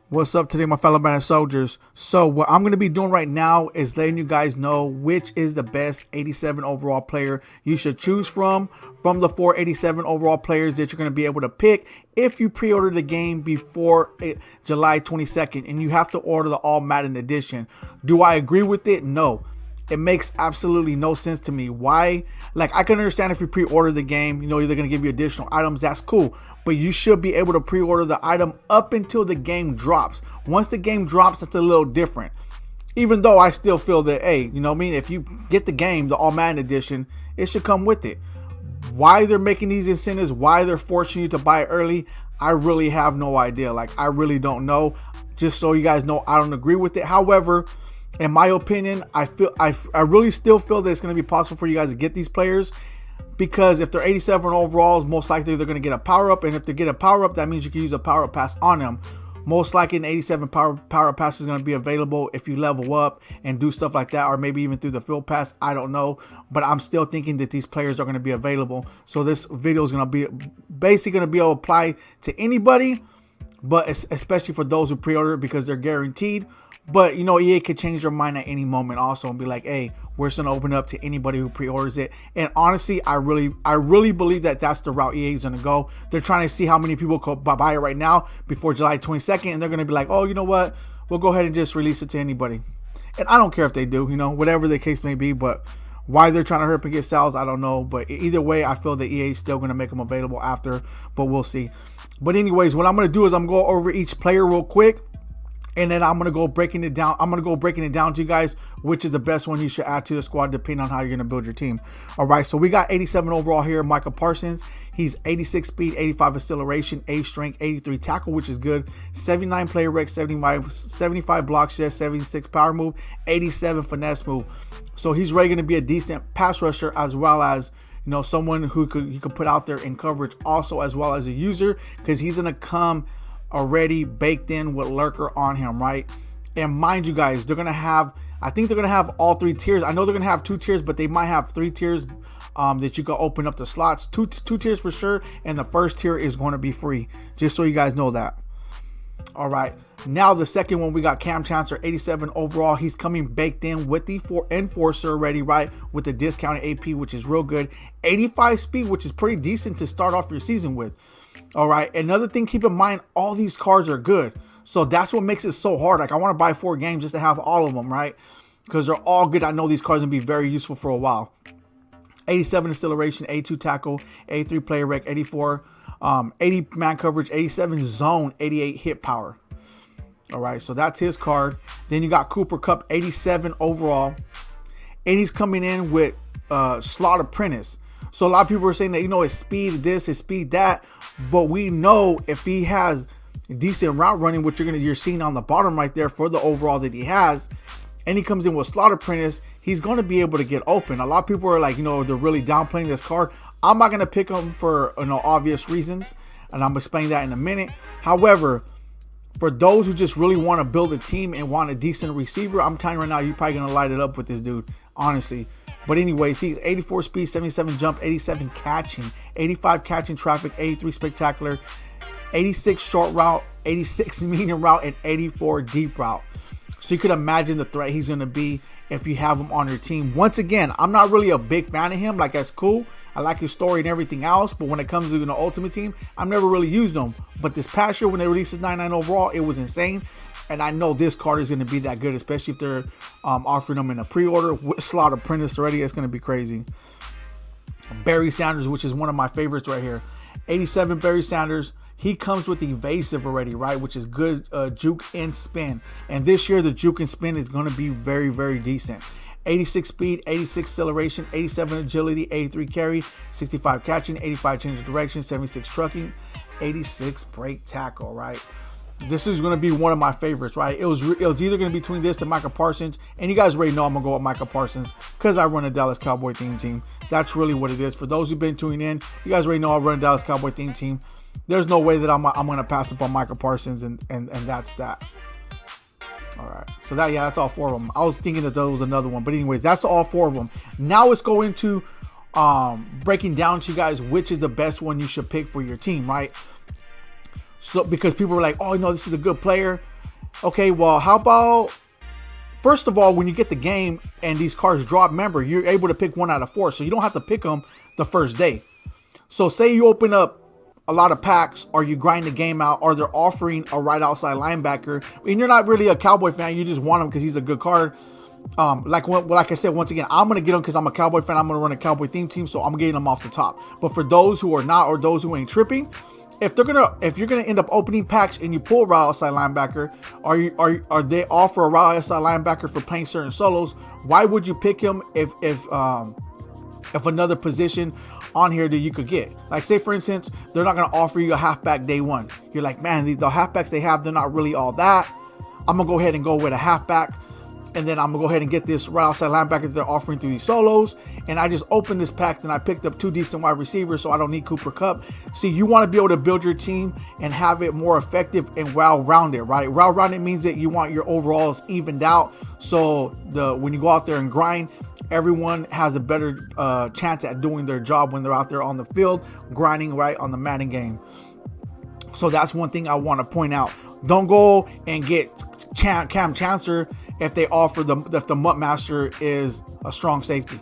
What's up today, my fellow Madden soldiers? So what I'm going to be doing right now is letting you guys know which is the best 87 overall player you should choose from the 487 overall players that you're going to be able to pick if you pre-order the game before July 22nd, and you have to order the All Madden edition. Do I agree with it? No. It makes absolutely no sense to me. Why? Like, I can understand if you pre-order the game, you know, they're going to give you additional items. That's cool. But you should be able to pre-order the item up until the game drops. Once the game drops, it's a little different. Even though I still feel that, hey, you know what I mean? If you get the game, the All Madden edition, it should come with it. Why they're making these incentives, why they're forcing you to buy it early, I really have no idea. Like, I really don't know. Just so you guys know, I don't agree with it. However, in my opinion, I really still feel that it's going to be possible for you guys to get these players, because if they're 87 overalls, most likely they're going to get a power-up, and if they get a power-up, that means you can use a power-up pass on them. Most likely an 87 power-up pass is going to be available if you level up and do stuff like that, or maybe even through the field pass. I don't know, but I'm still thinking that these players are going to be available. So this video is going to be basically going to be able to apply to anybody, but especially for those who pre-order, because they're guaranteed. But, you know, EA could change their mind at any moment also and be like, hey, we're just going to open up to anybody who pre-orders it. And honestly, I really believe that that's the route EA is going to go. They're trying to see how many people could buy it right now before July 22nd. And they're going to be like, oh, you know what? We'll go ahead and just release it to anybody. And I don't care if they do, you know, whatever the case may be. But why they're trying to hurry up and get sales, I don't know. But either way, I feel that EA is still going to make them available after. But we'll see. But anyways, what I'm going to do is I'm going to go over each player real quick. And then I'm going to go breaking it down. I'm going to go breaking it down to you guys, which is the best one you should add to the squad depending on how you're going to build your team. All right, so we got 87 overall here, Michael Parsons. He's 86 speed, 85 acceleration, 8 strength, 83 tackle, which is good. 79 player rec, 75 block shed, 76 power move, 87 finesse move. So he's really going to be a decent pass rusher, as well as, you know, someone who you could put out there in coverage also, as well as a user, because he's going to come already baked in with lurker on him, right? And mind you guys, they're gonna have, I think they're gonna have all 3 tiers. I know they're gonna have 2 tiers, but they might have 3 tiers that you can open up the slots. Two tiers for sure, and the first tier is going to be free, just so you guys know that. All right, now the second one, we got Chancellor, 87 overall. He's coming baked in with the enforcer already, right, with the discounted AP, which is real good. 85 speed, which is pretty decent to start off your season with. All right, another thing, keep in mind, all these cards are good. So that's what makes it so hard. Like, I want to buy 4 games just to have all of them, right? Because they're all good. I know these cards will be very useful for a while. 87 acceleration, 82 tackle, 83 player rec, 84, 80 man coverage, 87 zone, 88 hit power. All right, so that's his card. Then you got Cooper Kupp, 87 overall. And he's coming in with Slot Apprentice. So a lot of people are saying that, you know, his speed this, his speed that, but we know if he has decent route running, which you're seeing on the bottom right there for the overall that he has, and he comes in with Slot Apprentice, he's going to be able to get open. A lot of people are like, you know, they're really downplaying this card. I'm not going to pick him for, you know, obvious reasons, and I'm going to explain that in a minute. However, for those who just really want to build a team and want a decent receiver, I'm telling you right now, you're probably going to light it up with this dude, honestly. But anyways, he's 84 speed, 77 jump, 87 catching, 85 catching traffic, 83 spectacular, 86 short route, 86 medium route, and 84 deep route. So you could imagine the threat he's going to be if you have him on your team. Once again, I'm not really a big fan of him. Like, that's cool. I like his story and everything else. But when it comes to, you know, Ultimate Team, I've never really used him. But this past year when they released his 99 overall, it was insane. And I know this card is going to be that good, especially if they're offering them in a pre-order with Slot Apprentice already. It's going to be crazy. Barry Sanders, which is one of my favorites right here. 87 Barry Sanders. He comes with evasive already, right? Which is good juke and spin. And this year, the juke and spin is going to be very, very decent. 86 speed, 86 acceleration, 87 agility, 83 carry, 65 catching, 85 change of direction, 76 trucking, 86 break tackle, right? This is going to be one of my favorites, right? It was either going to be between this and Michael Parsons. And you guys already know I'm going to go with Michael Parsons because I run a Dallas Cowboy theme team. That's really what it is. For those who've been tuning in, you guys already know I run a Dallas Cowboy theme team. There's no way that I'm going to pass up on Michael Parsons, and that's that. All right. So that's all 4 of them. I was thinking that there was another one. But anyways, that's all 4 of them. Now let's go into breaking down to you guys which is the best one you should pick for your team, right? So because people were like, oh, no, this is a good player. Okay, well, how about, first of all, when you get the game and these cards drop, remember, you're able to pick 1 out of 4. So you don't have to pick them the first day. So say you open up a lot of packs, or you grind the game out, or they're offering a right outside linebacker, and you're not really a Cowboy fan, you just want him because he's a good card. Like I said, once again, I'm going to get him because I'm a Cowboy fan. I'm going to run a Cowboy theme team, so I'm getting them off the top. But for those who are not, or those who ain't tripping, if you're gonna end up opening packs and you pull a route outside linebacker, or they offer a route outside linebacker for playing certain solos, why would you pick him if another position on here that you could get? Like, say for instance, they're not gonna offer you a halfback day 1. You're like, man, the halfbacks they have, they're not really all that. I'm gonna go ahead and go with a halfback, and then I'm gonna go ahead and get this right outside linebacker that they're offering through these solos. And I just opened this pack, and I picked up 2 decent wide receivers, so I don't need Cooper Kupp. See, you want to be able to build your team and have it more effective and well-rounded, right? Well-rounded means that you want your overalls evened out, so when you go out there and grind, everyone has a better chance at doing their job when they're out there on the field grinding, right, on the Madden game. So that's one thing I want to point out. Don't go and get Cam Chancellor if they offer if the Mutt Master is a strong safety.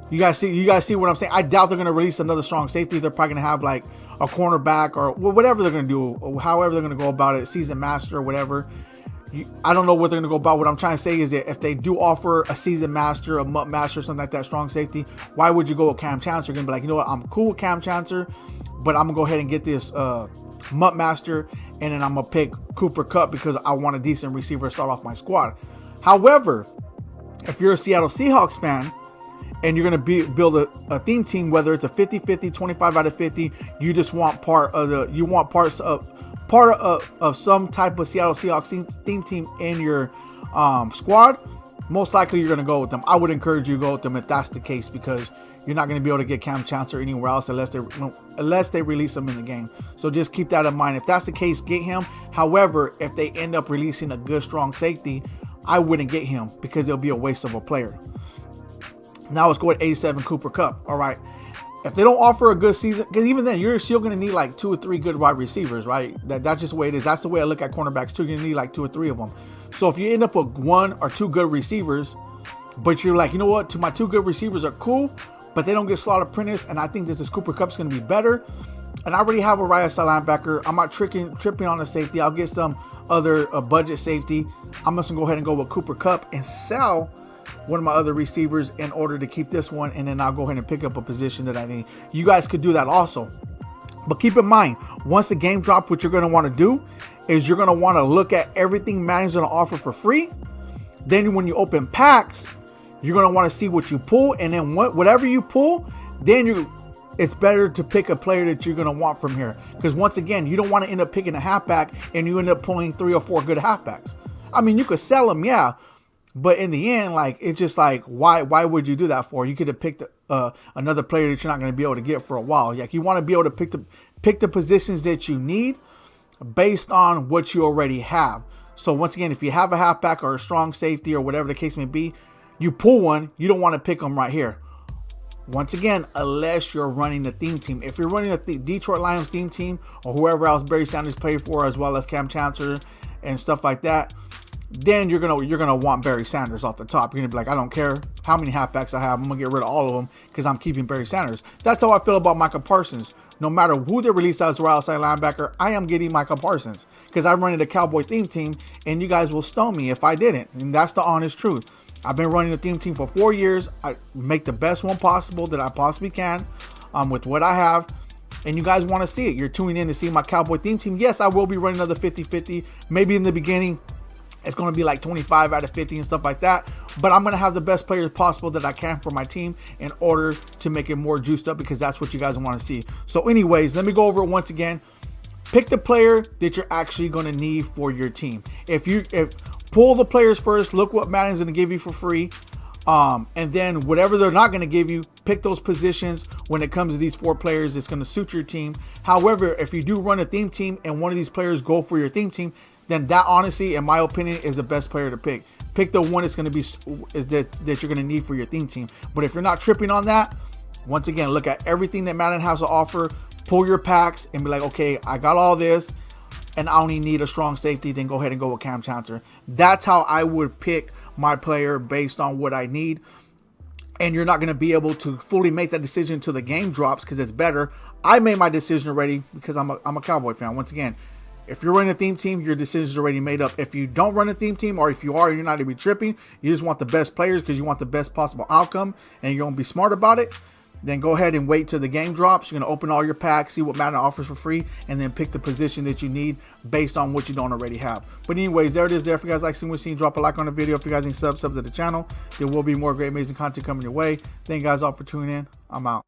You guys see what I'm saying? I doubt they're going to release another strong safety. They're probably going to have like a cornerback or whatever they're going to do, or however they're going to go about it, season master or whatever. I don't know what they're going to go about. What I'm trying to say is that if they do offer a season master, a Mutt Master, something like that, strong safety, why would you go with Cam Chancellor? You're going to be like, you know what, I'm cool with Cam Chancellor, but I'm going to go ahead and get this Mutt Master, and then I'm going to pick Cooper Kupp because I want a decent receiver to start off my squad. However, if you're a Seattle Seahawks fan, and you're going to build a theme team, whether it's a 50-50, 25 out of 50, you just want parts of some type of Seattle Seahawks theme team in your squad, most likely you're going to go with them. I would encourage you to go with them if that's the case, because you're not going to be able to get Cam Chancellor anywhere else unless they release him in the game. So just keep that in mind. If that's the case, get him. However, if they end up releasing a good strong safety, I wouldn't get him because it'll be a waste of a player. Now let's go with 87 Cooper Kupp. All right. If they don't offer a good season, because even then you're still going to need like 2 or 3 good wide receivers, right? That's just the way it is. That's the way I look at cornerbacks too. You're going to need like 2 or 3 of them. So if you end up with 1 or 2 good receivers, but you're like, you know what, my 2 good receivers are cool, but they don't get slot apprentice, and I think this Cooper Kupp's going to be better, and I already have a right side linebacker. I'm not tripping on the safety. I'll get some other budget safety. I'm just going to go ahead and go with Cooper Kupp and sell one of my other receivers in order to keep this one, and then I'll go ahead and pick up a position that I need. You guys could do that also. But keep in mind, once the game drops, what you're going to want to do is you're going to want to look at everything Madden's going to offer for free. Then when you open packs, you're going to want to see what you pull, and then whatever you pull, then it's better to pick a player that you're going to want from here. Because once again, you don't want to end up picking a halfback and you end up pulling 3 or 4 good halfbacks. I mean, you could sell them, yeah. But in the end, like, it's just like, why would you do that for? You could have picked another player that you're not going to be able to get for a while. Like, you want to be able to pick the positions that you need based on what you already have. So once again, if you have a halfback or a strong safety or whatever the case may be, you pull one, you don't want to pick them right here. Once again, unless you're running the theme team. If you're running a Detroit Lions theme team or whoever else Barry Sanders played for, as well as Cam Chancellor and stuff like that, then you're gonna want Barry Sanders off the top. You're gonna be like, I don't care how many halfbacks I have, I'm gonna get rid of all of them because I'm keeping Barry Sanders. That's how I feel about Micah Parsons. No matter who they release as a right outside linebacker, I am getting Micah Parsons because I'm running the Cowboy theme team, and you guys will stone me if I didn't. And that's the honest truth. I've been running the theme team for 4 years. I make the best one possible that I possibly can with what I have. And you guys want to see it. You're tuning in to see my Cowboy theme team. Yes, I will be running another 50-50. Maybe in the beginning, it's going to be like 25 out of 50 and stuff like that. But I'm going to have the best players possible that I can for my team in order to make it more juiced up, because that's what you guys want to see. So anyways, let me go over it once again. Pick the player that you're actually going to need for your team. If pull the players first, look what Madden's going to give you for free. And then whatever they're not going to give you, pick those positions when it comes to these 4 players. It's going to suit your team. However, if you do run a theme team and one of these players go for your theme team, then that honestly, in my opinion, is the best player to pick. Pick the one that's going to be that you're going to need for your theme team. But if you're not tripping on that, once again, look at everything that Madden has to offer. Pull your packs and be like, okay, I got all this. and I only need a strong safety, then go ahead and go with Cam Chancellor. That's how I would pick my player based on what I need. And you're not going to be able to fully make that decision until the game drops because it's better. I made my decision already because I'm a Cowboy fan. Once again, if you're running a theme team, your decision is already made up. If you don't run a theme team, or if you are, you're not going to be tripping. You just want the best players because you want the best possible outcome, and you're going to be smart about it. Then go ahead and wait till the game drops. You're going to open all your packs, see what Madden offers for free, and then pick the position that you need based on what you don't already have. But anyways, there it is there. If you guys like seeing what you've seen, drop a like on the video. If you guys need sub to the channel, there will be more great, amazing content coming your way. Thank you guys all for tuning in. I'm out.